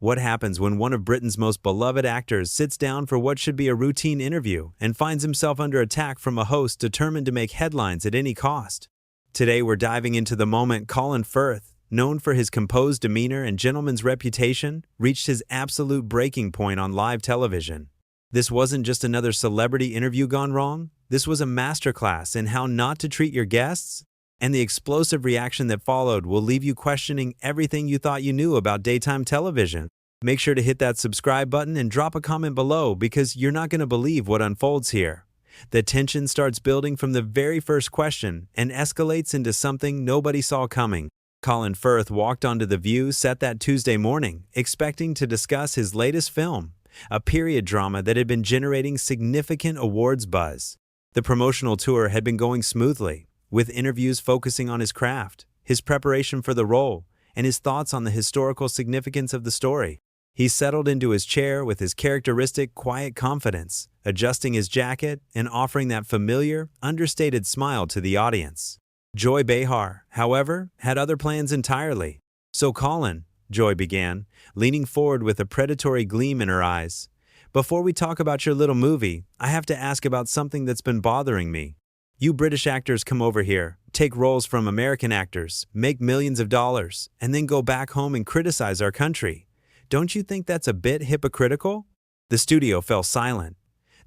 What happens when one of Britain's most beloved actors sits down for what should be a routine interview and finds himself under attack from a host determined to make headlines at any cost? Today we're diving into the moment Colin Firth, known for his composed demeanor and gentleman's reputation, reached his absolute breaking point on live television. This wasn't just another celebrity interview gone wrong. This was a masterclass in how not to treat your guests, and the explosive reaction that followed will leave you questioning everything you thought you knew about daytime television. Make sure to hit that subscribe button and drop a comment below because you're not going to believe what unfolds here. The tension starts building from the very first question and escalates into something nobody saw coming. Colin Firth walked onto The View set that Tuesday morning, expecting to discuss his latest film, a period drama that had been generating significant awards buzz. The promotional tour had been going smoothly, with interviews focusing on his craft, his preparation for the role, and his thoughts on the historical significance of the story. He settled into his chair with his characteristic quiet confidence, adjusting his jacket and offering that familiar, understated smile to the audience. Joy Behar, however, had other plans entirely. "So Colin," Joy began, leaning forward with a predatory gleam in her eyes, "before we talk about your little movie, I have to ask about something that's been bothering me. You British actors come over here, take roles from American actors, make millions of dollars, and then go back home and criticize our country. Don't you think that's a bit hypocritical?" The studio fell silent.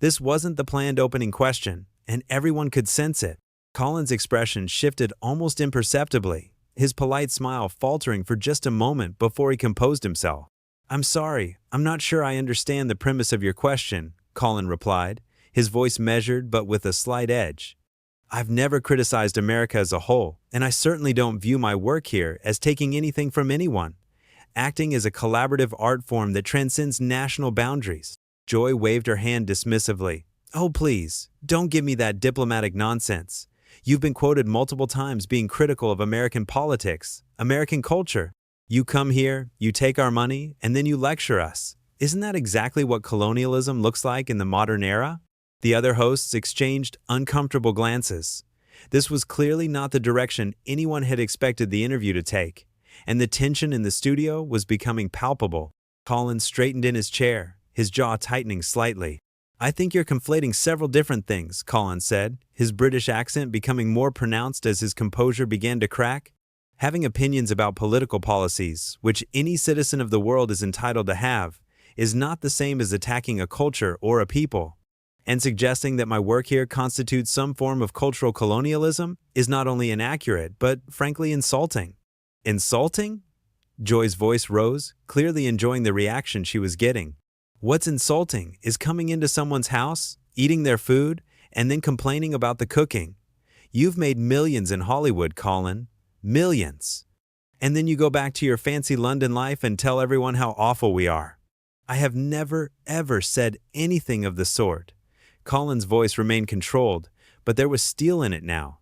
This wasn't the planned opening question, and everyone could sense it. Colin's expression shifted almost imperceptibly, his polite smile faltering for just a moment before he composed himself. "I'm sorry, I'm not sure I understand the premise of your question," Colin replied, his voice measured but with a slight edge. "I've never criticized America as a whole, and I certainly don't view my work here as taking anything from anyone. Acting is a collaborative art form that transcends national boundaries." Joy waved her hand dismissively. "Oh please, don't give me that diplomatic nonsense. You've been quoted multiple times being critical of American politics, American culture. You come here, you take our money, and then you lecture us. Isn't that exactly what colonialism looks like in the modern era?" The other hosts exchanged uncomfortable glances. This was clearly not the direction anyone had expected the interview to take, and the tension in the studio was becoming palpable. Colin straightened in his chair, his jaw tightening slightly. "I think you're conflating several different things," Colin said, his British accent becoming more pronounced as his composure began to crack. "Having opinions about political policies, which any citizen of the world is entitled to have, is not the same as attacking a culture or a people. And suggesting that my work here constitutes some form of cultural colonialism is not only inaccurate, but frankly insulting." "Insulting?" Joy's voice rose, clearly enjoying the reaction she was getting. "What's insulting is coming into someone's house, eating their food, and then complaining about the cooking. You've made millions in Hollywood, Colin. Millions. And then you go back to your fancy London life and tell everyone how awful we are." "I have never, ever said anything of the sort." Colin's voice remained controlled, but there was steel in it now.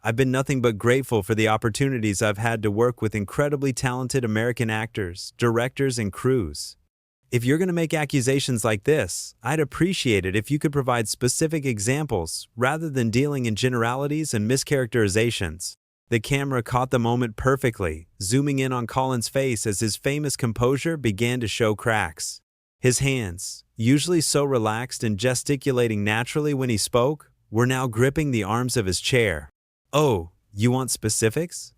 "I've been nothing but grateful for the opportunities I've had to work with incredibly talented American actors, directors, and crews. If you're going to make accusations like this, I'd appreciate it if you could provide specific examples rather than dealing in generalities and mischaracterizations." The camera caught the moment perfectly, zooming in on Colin's face as his famous composure began to show cracks. His hands, usually so relaxed and gesticulating naturally when he spoke, were now gripping the arms of his chair. "Oh, you want specifics?"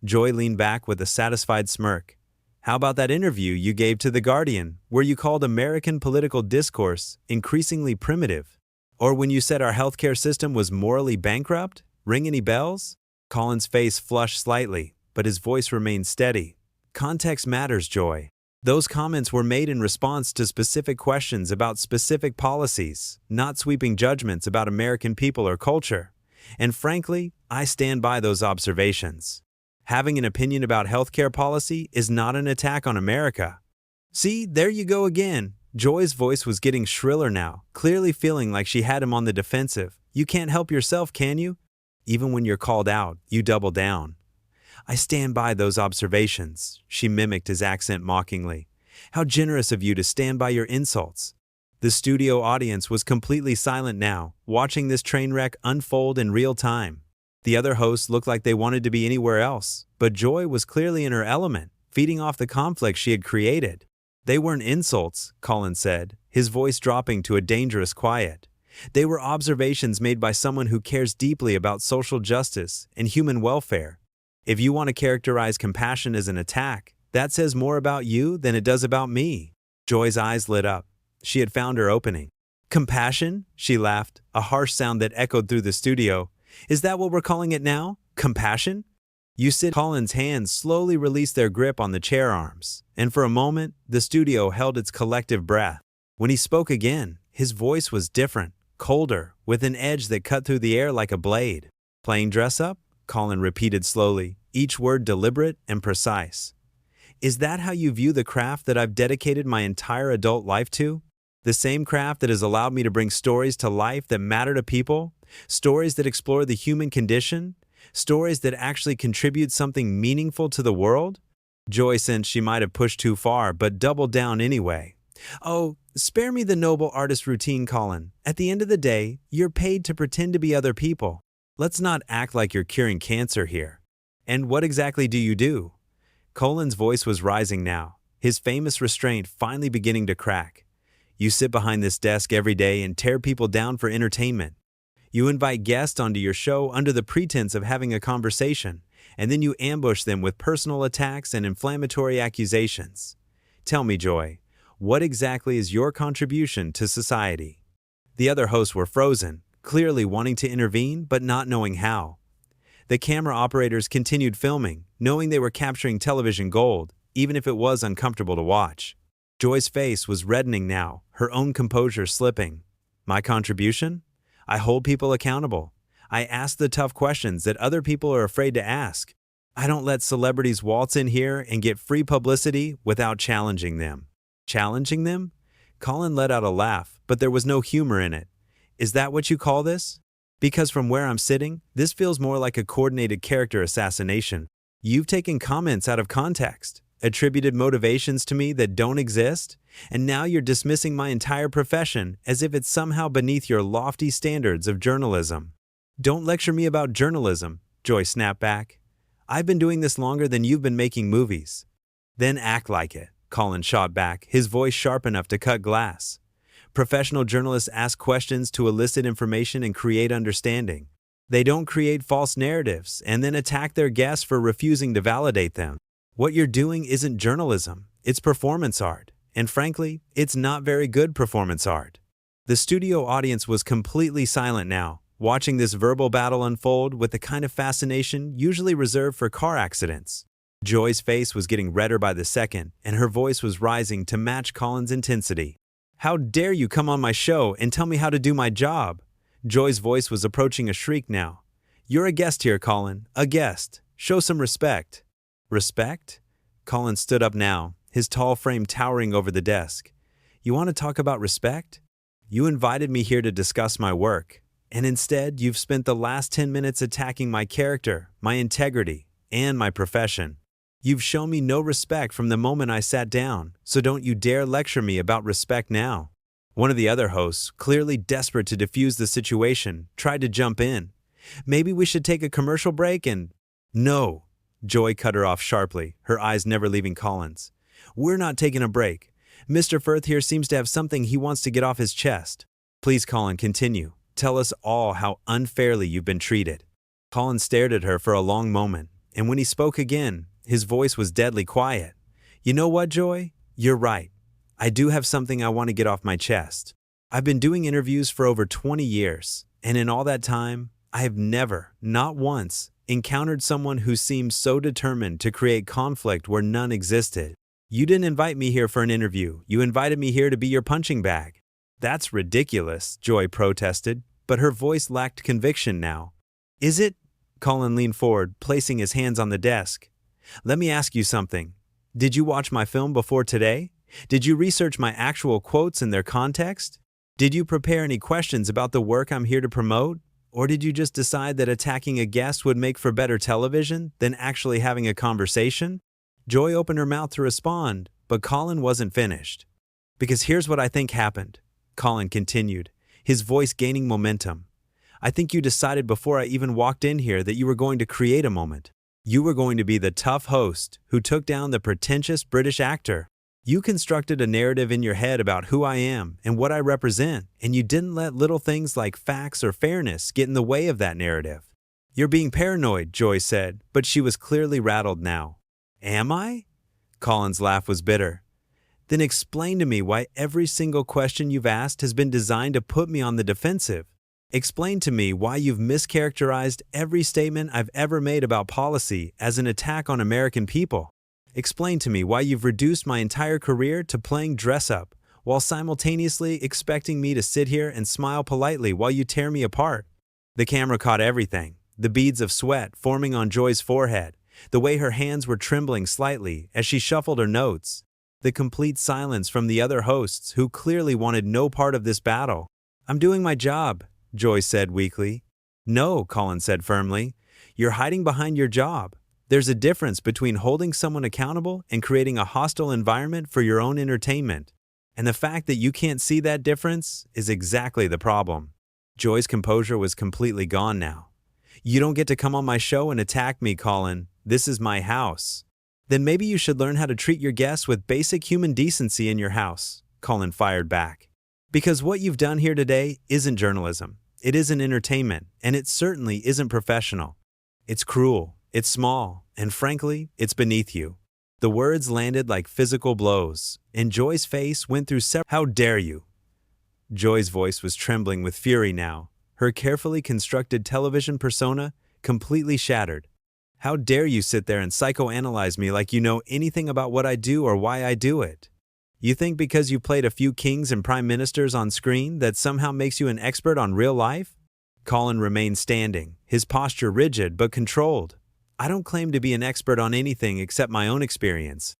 Joy leaned back with a satisfied smirk. "How about that interview you gave to The Guardian, where you called American political discourse increasingly primitive? Or when you said our healthcare system was morally bankrupt? Ring any bells?" Colin's face flushed slightly, but his voice remained steady. "Context matters, Joy. Those comments were made in response to specific questions about specific policies, not sweeping judgments about American people or culture. And frankly, I stand by those observations. Having an opinion about healthcare policy is not an attack on America." "See, there you go again." Joy's voice was getting shriller now, clearly feeling like she had him on the defensive. "You can't help yourself, can you? Even when you're called out, you double down." "I stand by those observations," she mimicked his accent mockingly. "How generous of you to stand by your insults." The studio audience was completely silent now, watching this train wreck unfold in real time. The other hosts looked like they wanted to be anywhere else, but Joy was clearly in her element, feeding off the conflict she had created. They weren't insults, Colin said, his voice dropping to a dangerous quiet. They were observations made by someone who cares deeply about social justice and human welfare. If you want to characterize compassion as an attack, that says more about you than it does about me. Joy's eyes lit up. She had found her opening. Compassion? She laughed, a harsh sound that echoed through the studio. Is that what we're calling it now? Compassion? You sit. Colin's hands slowly released their grip on the chair arms, and for a moment, the studio held its collective breath. When he spoke again, his voice was different, colder, with an edge that cut through the air like a blade. Playing dress-up? Colin repeated slowly, each word deliberate and precise. Is that how you view the craft that I've dedicated my entire adult life to? The same craft that has allowed me to bring stories to life that matter to people? Stories that explore the human condition? Stories that actually contribute something meaningful to the world? Joy sensed she might have pushed too far, but doubled down anyway. Oh, spare me the noble artist routine, Colin. At the end of the day, you're paid to pretend to be other people. Let's not act like you're curing cancer here. And what exactly do you do? Colin's voice was rising now, his famous restraint finally beginning to crack. You sit behind this desk every day and tear people down for entertainment. You invite guests onto your show under the pretense of having a conversation, and then you ambush them with personal attacks and inflammatory accusations. Tell me, Joy, what exactly is your contribution to society? The other hosts were frozen, clearly wanting to intervene but not knowing how. The camera operators continued filming, knowing they were capturing television gold, even if it was uncomfortable to watch. Joy's face was reddening now, her own composure slipping. My contribution? I hold people accountable. I ask the tough questions that other people are afraid to ask. I don't let celebrities waltz in here and get free publicity without challenging them. Challenging them? Colin let out a laugh, but there was no humor in it. Is that what you call this? Because from where I'm sitting, this feels more like a coordinated character assassination. You've taken comments out of context, attributed motivations to me that don't exist, and now you're dismissing my entire profession as if it's somehow beneath your lofty standards of journalism. Don't lecture me about journalism, Joy snapped back. I've been doing this longer than you've been making movies. Then act like it, Colin shot back, his voice sharp enough to cut glass. Professional journalists ask questions to elicit information and create understanding. They don't create false narratives and then attack their guests for refusing to validate them. What you're doing isn't journalism, it's performance art. And frankly, it's not very good performance art. The studio audience was completely silent now, watching this verbal battle unfold with the kind of fascination usually reserved for car accidents. Joy's face was getting redder by the second, and her voice was rising to match Colin's intensity. How dare you come on my show and tell me how to do my job? Joy's voice was approaching a shriek now. You're a guest here, Colin, a guest. Show some respect. Respect? Colin stood up now, his tall frame towering over the desk. You want to talk about respect? You invited me here to discuss my work, and instead you've spent the last 10 minutes attacking my character, my integrity, and my profession. You've shown me no respect from the moment I sat down, so don't you dare lecture me about respect now. One of the other hosts, clearly desperate to defuse the situation, tried to jump in. Maybe we should take a commercial break and… No, Joy cut her off sharply, her eyes never leaving Colin's. We're not taking a break. Mr. Firth here seems to have something he wants to get off his chest. Please, Colin, continue. Tell us all how unfairly you've been treated. Colin stared at her for a long moment, and when he spoke again, his voice was deadly quiet. You know what, Joy? You're right. I do have something I want to get off my chest. I've been doing interviews for over 20 years, and in all that time, I have never, not once, encountered someone who seemed so determined to create conflict where none existed. You didn't invite me here for an interview. You invited me here to be your punching bag. That's ridiculous, Joy protested, but her voice lacked conviction now. Is it? Colin leaned forward, placing his hands on the desk. Let me ask you something. Did you watch my film before today? Did you research my actual quotes and their context? Did you prepare any questions about the work I'm here to promote? Or did you just decide that attacking a guest would make for better television than actually having a conversation? Joy opened her mouth to respond, but Colin wasn't finished. Because here's what I think happened, Colin continued, his voice gaining momentum. I think you decided before I even walked in here that you were going to create a moment. You were going to be the tough host who took down the pretentious British actor. You constructed a narrative in your head about who I am and what I represent, and you didn't let little things like facts or fairness get in the way of that narrative. You're being paranoid, Joy said, but she was clearly rattled now. Am I? Colin's laugh was bitter. Then explain to me why every single question you've asked has been designed to put me on the defensive. Explain to me why you've mischaracterized every statement I've ever made about policy as an attack on American people. Explain to me why you've reduced my entire career to playing dress-up, while simultaneously expecting me to sit here and smile politely while you tear me apart. The camera caught everything, the beads of sweat forming on Joy's forehead, the way her hands were trembling slightly as she shuffled her notes, the complete silence from the other hosts who clearly wanted no part of this battle. I'm doing my job, Joy said weakly. No, Colin said firmly. You're hiding behind your job. There's a difference between holding someone accountable and creating a hostile environment for your own entertainment. And the fact that you can't see that difference is exactly the problem. Joy's composure was completely gone now. You don't get to come on my show and attack me, Colin. This is my house. Then maybe you should learn how to treat your guests with basic human decency in your house, Colin fired back. Because what you've done here today isn't journalism, it isn't entertainment, and it certainly isn't professional. It's cruel, it's small, and frankly, it's beneath you. The words landed like physical blows, and Joy's face went through several. How dare you? Joy's voice was trembling with fury now, her carefully constructed television persona completely shattered. How dare you sit there and psychoanalyze me like you know anything about what I do or why I do it? You think because you played a few kings and prime ministers on screen that somehow makes you an expert on real life? Colin remained standing, his posture rigid but controlled. I don't claim to be an expert on anything except my own experience,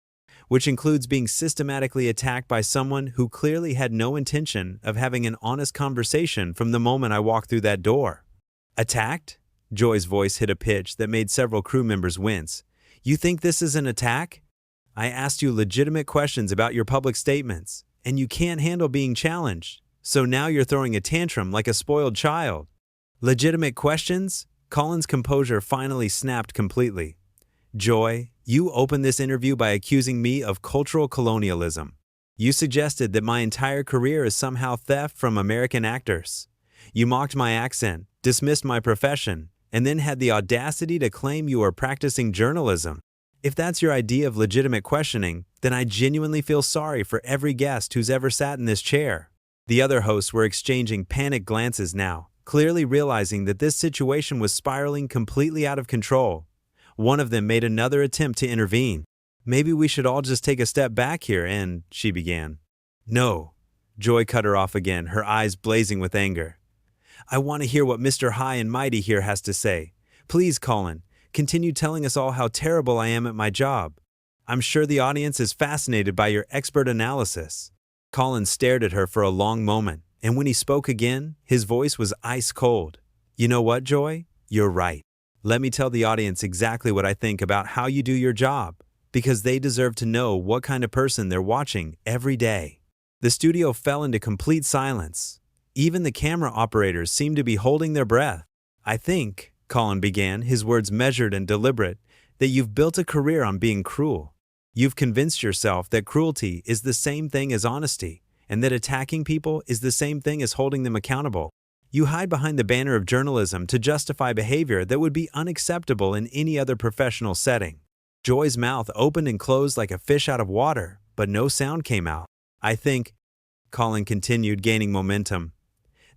which includes being systematically attacked by someone who clearly had no intention of having an honest conversation from the moment I walked through that door. Attacked? Joy's voice hit a pitch that made several crew members wince. You think this is an attack? I asked you legitimate questions about your public statements, and you can't handle being challenged, so now you're throwing a tantrum like a spoiled child. Legitimate questions? Colin's composure finally snapped completely. Joy, you opened this interview by accusing me of cultural colonialism. You suggested that my entire career is somehow theft from American actors. You mocked my accent, dismissed my profession, and then had the audacity to claim you were practicing journalism. If that's your idea of legitimate questioning, then I genuinely feel sorry for every guest who's ever sat in this chair. The other hosts were exchanging panicked glances now, clearly realizing that this situation was spiraling completely out of control. One of them made another attempt to intervene. Maybe we should all just take a step back here and, she began. No. Joy cut her off again, her eyes blazing with anger. I want to hear what Mr. High and Mighty here has to say. Please, Colin, continue telling us all how terrible I am at my job. I'm sure the audience is fascinated by your expert analysis. Colin stared at her for a long moment, and when he spoke again, his voice was ice cold. You know what, Joy? You're right. Let me tell the audience exactly what I think about how you do your job, because they deserve to know what kind of person they're watching every day. The studio fell into complete silence. Even the camera operators seemed to be holding their breath. I think, Colin began, his words measured and deliberate, that you've built a career on being cruel. You've convinced yourself that cruelty is the same thing as honesty, and that attacking people is the same thing as holding them accountable. You hide behind the banner of journalism to justify behavior that would be unacceptable in any other professional setting. Joy's mouth opened and closed like a fish out of water, but no sound came out. I think, Colin continued, gaining momentum,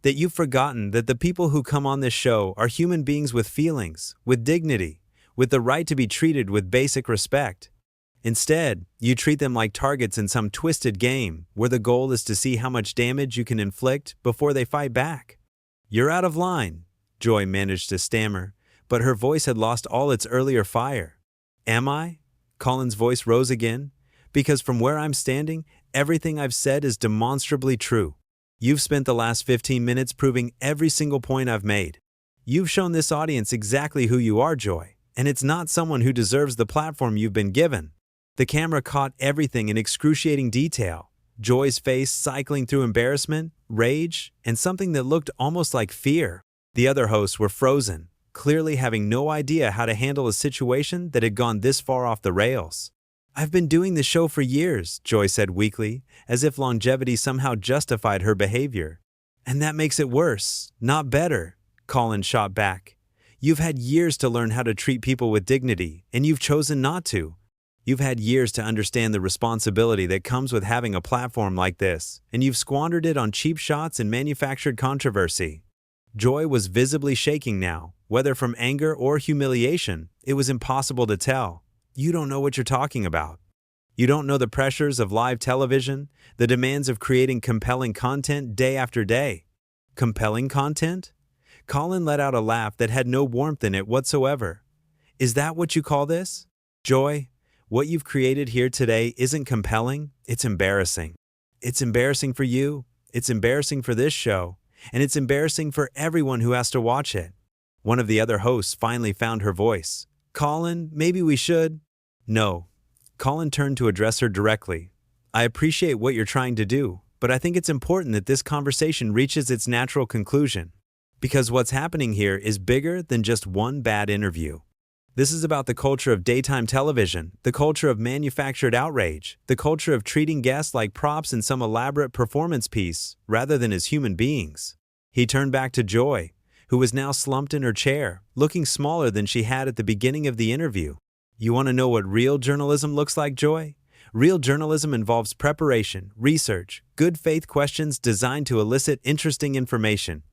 that you've forgotten that the people who come on this show are human beings with feelings, with dignity, with the right to be treated with basic respect. Instead, you treat them like targets in some twisted game where the goal is to see how much damage you can inflict before they fight back. You're out of line, Joy managed to stammer, but her voice had lost all its earlier fire. Am I? Colin's voice rose again, because from where I'm standing, everything I've said is demonstrably true. You've spent the last 15 minutes proving every single point I've made. You've shown this audience exactly who you are, Joy, and it's not someone who deserves the platform you've been given. The camera caught everything in excruciating detail. Joy's face cycling through embarrassment, rage, and something that looked almost like fear. The other hosts were frozen, clearly having no idea how to handle a situation that had gone this far off the rails. I've been doing the show for years, Joy said weakly, as if longevity somehow justified her behavior. And that makes it worse, not better, Colin shot back. You've had years to learn how to treat people with dignity, and you've chosen not to. You've had years to understand the responsibility that comes with having a platform like this, and you've squandered it on cheap shots and manufactured controversy. Joy was visibly shaking now, whether from anger or humiliation. It was impossible to tell. You don't know what you're talking about. You don't know the pressures of live television, the demands of creating compelling content day after day. Compelling content? Colin let out a laugh that had no warmth in it whatsoever. Is that what you call this? Joy, what you've created here today isn't compelling, it's embarrassing. It's embarrassing for you, it's embarrassing for this show, and it's embarrassing for everyone who has to watch it. One of the other hosts finally found her voice. Colin, maybe we should? No. Colin turned to address her directly. I appreciate what you're trying to do, but I think it's important that this conversation reaches its natural conclusion. Because what's happening here is bigger than just one bad interview. This is about the culture of daytime television, the culture of manufactured outrage, the culture of treating guests like props in some elaborate performance piece rather than as human beings. He turned back to Joy, who was now slumped in her chair, looking smaller than she had at the beginning of the interview. You want to know what real journalism looks like, Joy? Real journalism involves preparation, research, good faith questions designed to elicit interesting information.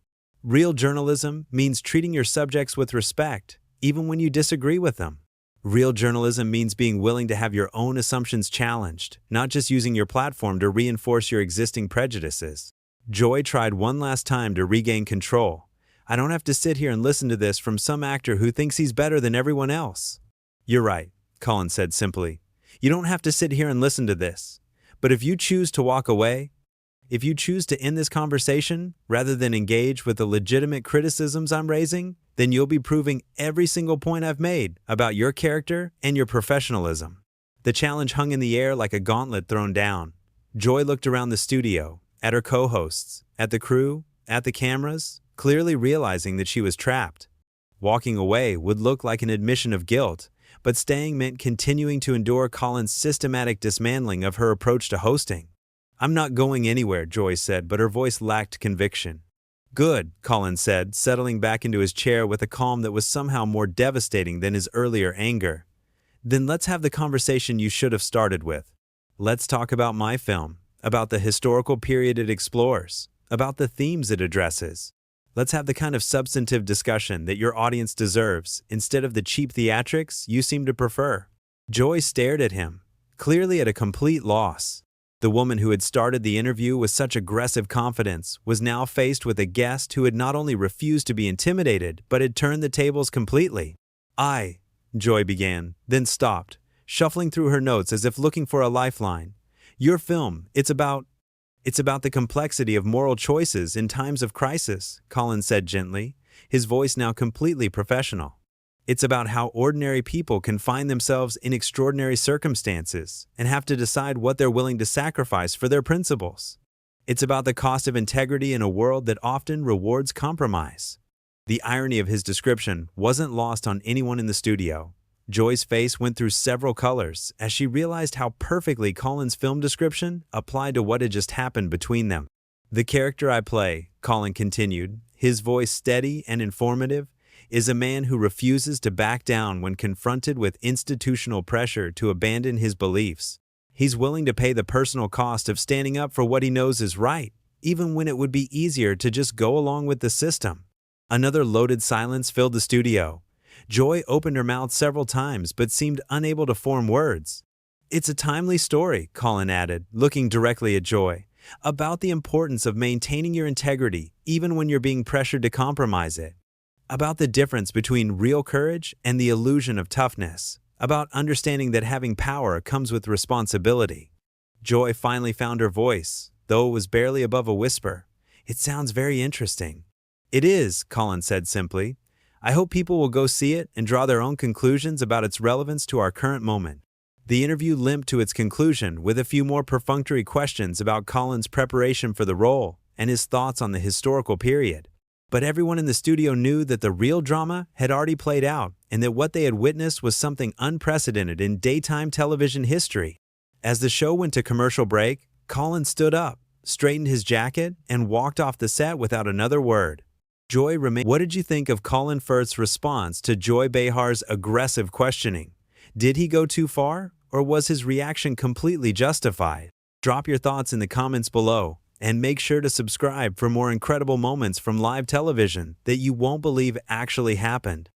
Real journalism means treating your subjects with respect, even when you disagree with them. Real journalism means being willing to have your own assumptions challenged, not just using your platform to reinforce your existing prejudices. Joy tried one last time to regain control. I don't have to sit here and listen to this from some actor who thinks he's better than everyone else. You're right, Colin said simply. You don't have to sit here and listen to this. But if you choose to walk away, if you choose to end this conversation rather than engage with the legitimate criticisms I'm raising, then you'll be proving every single point I've made about your character and your professionalism. The challenge hung in the air like a gauntlet thrown down. Joy looked around the studio, at her co-hosts, at the crew, at the cameras, clearly realizing that she was trapped. Walking away would look like an admission of guilt, but staying meant continuing to endure Colin's systematic dismantling of her approach to hosting. I'm not going anywhere, Joy said, but her voice lacked conviction. Good, Colin said, settling back into his chair with a calm that was somehow more devastating than his earlier anger. Then let's have the conversation you should have started with. Let's talk about my film, about the historical period it explores, about the themes it addresses. Let's have the kind of substantive discussion that your audience deserves, instead of the cheap theatrics you seem to prefer. Joy stared at him, clearly at a complete loss. The woman who had started the interview with such aggressive confidence was now faced with a guest who had not only refused to be intimidated, but had turned the tables completely. Joy began, then stopped, shuffling through her notes as if looking for a lifeline. Your film, it's about the complexity of moral choices in times of crisis, Colin said gently, his voice now completely professional. It's about how ordinary people can find themselves in extraordinary circumstances and have to decide what they're willing to sacrifice for their principles. It's about the cost of integrity in a world that often rewards compromise. The irony of his description wasn't lost on anyone in the studio. Joy's face went through several colors as she realized how perfectly Colin's film description applied to what had just happened between them. The character I play, Colin continued, his voice steady and informative, is a man who refuses to back down when confronted with institutional pressure to abandon his beliefs. He's willing to pay the personal cost of standing up for what he knows is right, even when it would be easier to just go along with the system. Another loaded silence filled the studio. Joy opened her mouth several times but seemed unable to form words. It's a timely story, Colin added, looking directly at Joy, about the importance of maintaining your integrity even when you're being pressured to compromise it. About the difference between real courage and the illusion of toughness, about understanding that having power comes with responsibility. Joy finally found her voice, though it was barely above a whisper. It sounds very interesting. It is, Colin said simply. I hope people will go see it and draw their own conclusions about its relevance to our current moment. The interview limped to its conclusion with a few more perfunctory questions about Colin's preparation for the role and his thoughts on the historical period. But everyone in the studio knew that the real drama had already played out and that what they had witnessed was something unprecedented in daytime television history. As the show went to commercial break, Colin stood up, straightened his jacket, and walked off the set without another word. Joy remained. What did you think of Colin Firth's response to Joy Behar's aggressive questioning? Did he go too far, or was his reaction completely justified? Drop your thoughts in the comments below, and make sure to subscribe for more incredible moments from live television that you won't believe actually happened.